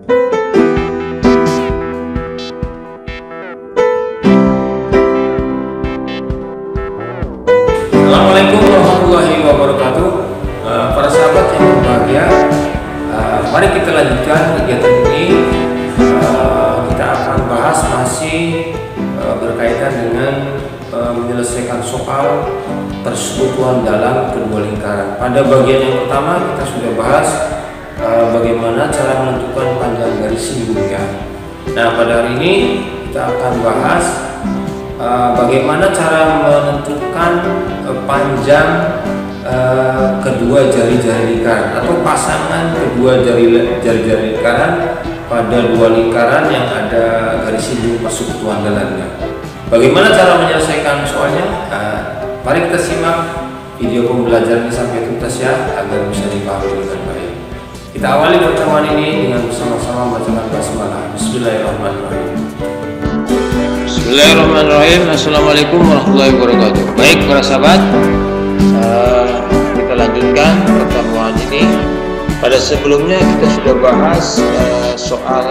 Assalamualaikum warahmatullahi wabarakatuh. Para sahabat yang berbahagia, mari kita lanjutkan kegiatan ini. Kita akan bahas masih berkaitan dengan menyelesaikan soal persekutuan dalam kedua lingkaran. Pada bagian yang pertama kita sudah bahas bagaimana cara menentukan panjang garis singgungnya. Nah, pada hari ini kita akan bahas bagaimana cara menentukan panjang kedua jari-jari lingkaran atau pasangan kedua jari-jari lingkaran pada dua lingkaran yang ada garis singgung persekutuan dalamnya. Bagaimana cara menyelesaikan soalnya? Mari kita simak video pembelajaran ini sampai tuntas ya, agar bisa dipahami dengan baik. Kita awali pertemuan ini dengan bersama-sama membacakan basmalah. Bismillahirrahmanirrahim. Bismillahirrahmanirrahim. Assalamualaikum warahmatullahi wabarakatuh. Baik para sahabat, kita lanjutkan pertemuan ini. Pada sebelumnya kita sudah bahas soal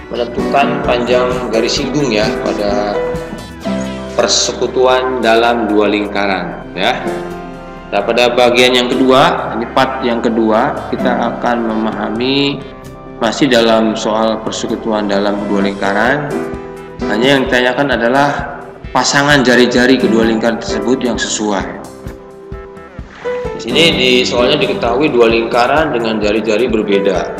menentukan panjang garis singgung ya pada persekutuan dalam dua lingkaran ya. Nah, pada bagian yang kedua, ini part yang kedua, kita akan memahami masih dalam soal persekutuan dalam dua lingkaran. Hanya yang ditanyakan adalah pasangan jari-jari kedua lingkaran tersebut yang sesuai. Di sini soalnya diketahui dua lingkaran dengan jari-jari berbeda.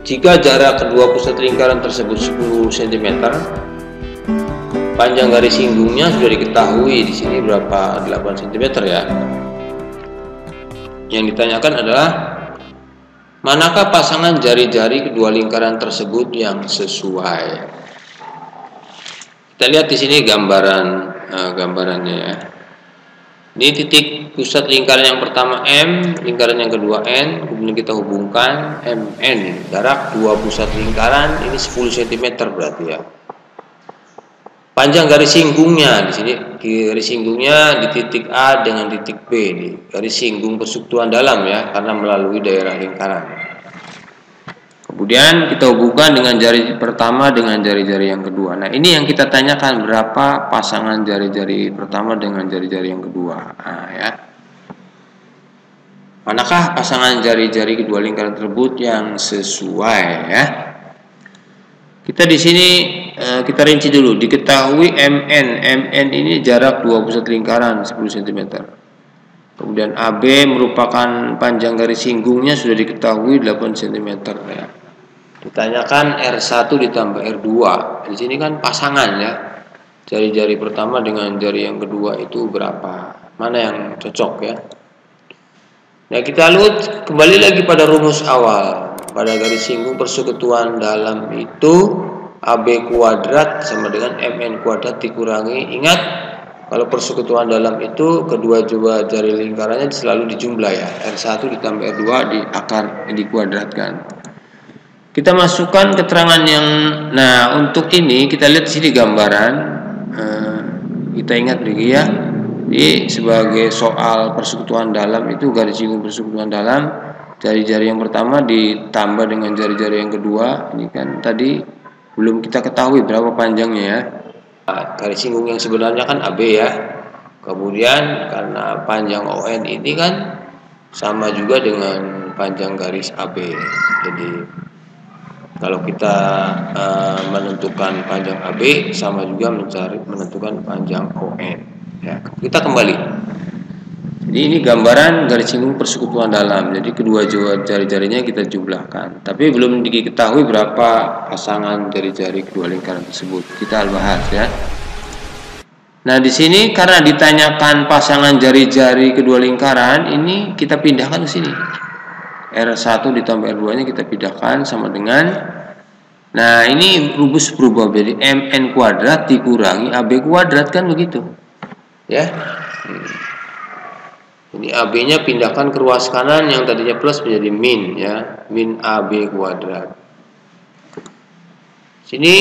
Jika jarak kedua pusat lingkaran tersebut 10 cm, panjang garis singgungnya sudah diketahui di sini berapa, 8 cm ya. Yang ditanyakan adalah manakah pasangan jari-jari kedua lingkaran tersebut yang sesuai. Kita lihat di sini gambarannya ya. Ini titik pusat lingkaran yang pertama M, lingkaran yang kedua N, kemudian kita hubungkan MN. Jarak dua pusat lingkaran ini 10 cm berarti ya. Panjang garis singgungnya di sini, garis singgungnya di titik A dengan titik B ini. Garis singgung persekutuan dalam ya, karena melalui daerah lingkaran. Kemudian kita hubungkan dengan jari pertama dengan jari-jari yang kedua. Nah, ini yang kita tanyakan, berapa pasangan jari-jari pertama dengan jari-jari yang kedua. Nah, ya. Manakah pasangan jari-jari kedua lingkaran tersebut yang sesuai ya? Kita di sini kita rinci dulu. Diketahui MN ini jarak dua pusat lingkaran 10 cm. Kemudian AB merupakan panjang garis singgungnya sudah diketahui 8 cm ya. Ditanyakan R1 ditambah R2. Di sini kan pasangan ya. Jari-jari pertama dengan jari yang kedua itu berapa? Mana yang cocok ya? Nah, kita lihat kembali lagi pada rumus awal. Pada garis singgung persekutuan dalam itu AB kuadrat sama dengan MN kuadrat dikurangi. Ingat, kalau persekutuan dalam itu kedua jari lingkarannya selalu dijumlah ya. R1 ditambah R2 di akar dikuadratkan. Kita masukkan keterangan yang, nah untuk ini kita lihat di sini gambaran. Kita ingat lagi ya. Jadi sebagai soal persekutuan dalam itu garis singgung persekutuan dalam, jari-jari yang pertama ditambah dengan jari-jari yang kedua. Ini kan tadi belum kita ketahui berapa panjangnya ya. Garis singgung yang sebenarnya kan AB ya. Kemudian karena panjang ON ini kan sama juga dengan panjang garis AB. Jadi kalau kita menentukan panjang AB sama juga menentukan panjang ON ya. Kita kembali. Jadi ini gambaran garis singgung persekutuan dalam. Jadi kedua jari-jarinya kita jumlahkan. Tapi belum diketahui berapa pasangan jari-jari kedua lingkaran tersebut. Kita bahas ya. Nah, di sini karena ditanyakan pasangan jari-jari kedua lingkaran, ini kita pindahkan ke sini. R1 ditambah R2-nya kita pindahkan sama dengan, nah ini rumus berubah jadi MN kuadrat dikurangi AB kuadrat kan begitu ya. Ini AB-nya pindahkan ke ruas kanan yang tadinya plus menjadi min ya, min AB kuadrat. Sini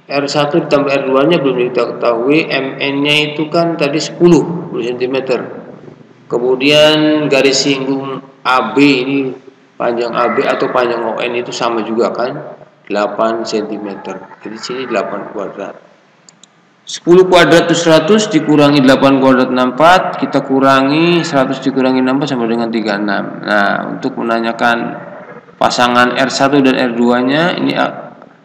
R1 ditambah R2-nya belum kita ketahui, MN-nya itu kan tadi 10 cm. Kemudian garis singgung AB ini panjang AB atau panjang ON itu sama juga kan, 8 cm. Jadi sini 8 kuadrat. 10 kuadrat itu 100 dikurangi 8 kuadrat 64, kita kurangi 100 dikurangi 64 sama dengan 36. Nah, untuk menanyakan pasangan R1 dan R2 nya, ini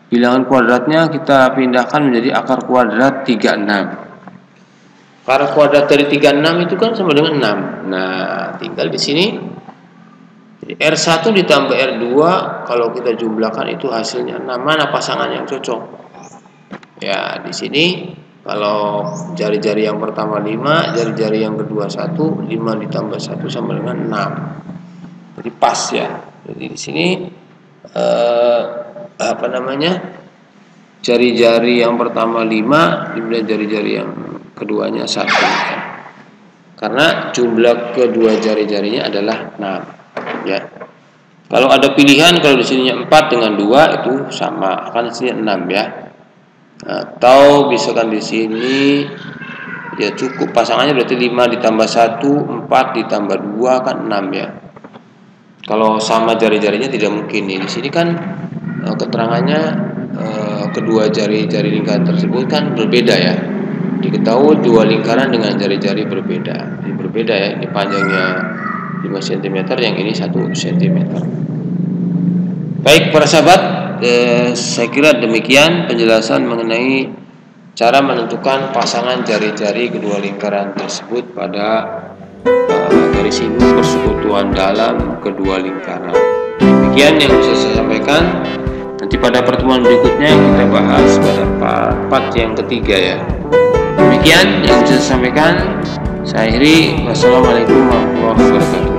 bilangan kuadratnya kita pindahkan menjadi akar kuadrat 36. Akar kuadrat dari 36 itu kan sama dengan 6. Nah, tinggal di sini R1 ditambah R2, kalau kita jumlahkan itu hasilnya 6. Mana pasangan yang cocok? Ya, di sini kalau jari-jari yang pertama 5, jari-jari yang kedua 1, 5 ditambah 1 sama dengan 6. Jadi pas ya. Jadi di sini jari-jari yang pertama 5, kemudian jari-jari yang keduanya 1. Karena jumlah kedua jari-jarinya adalah 6. Ya. Kalau ada pilihan, kalau di sininya 4 dengan 2 itu sama, akan di sini 6 ya. Atau misalkan di sini ya cukup pasangannya berarti 5 ditambah 1, 4 ditambah 2 kan 6 ya. Kalau sama jari-jarinya tidak mungkin nih. Di sini kan keterangannya kedua jari-jari lingkaran tersebut kan berbeda ya. Diketahui dua lingkaran dengan jari-jari berbeda. Ini berbeda ya. Ini panjangnya 5 cm, yang ini 1 cm. Baik para sahabat, saya kira demikian penjelasan mengenai cara menentukan pasangan jari-jari kedua lingkaran tersebut pada garis induk persekutuan dalam kedua lingkaran. Demikian yang bisa saya sampaikan. Nanti pada pertemuan berikutnya kita bahas pada part yang ketiga ya. Demikian yang bisa saya sampaikan. Saya akhiri. Wassalamualaikum warahmatullahi wabarakatuh.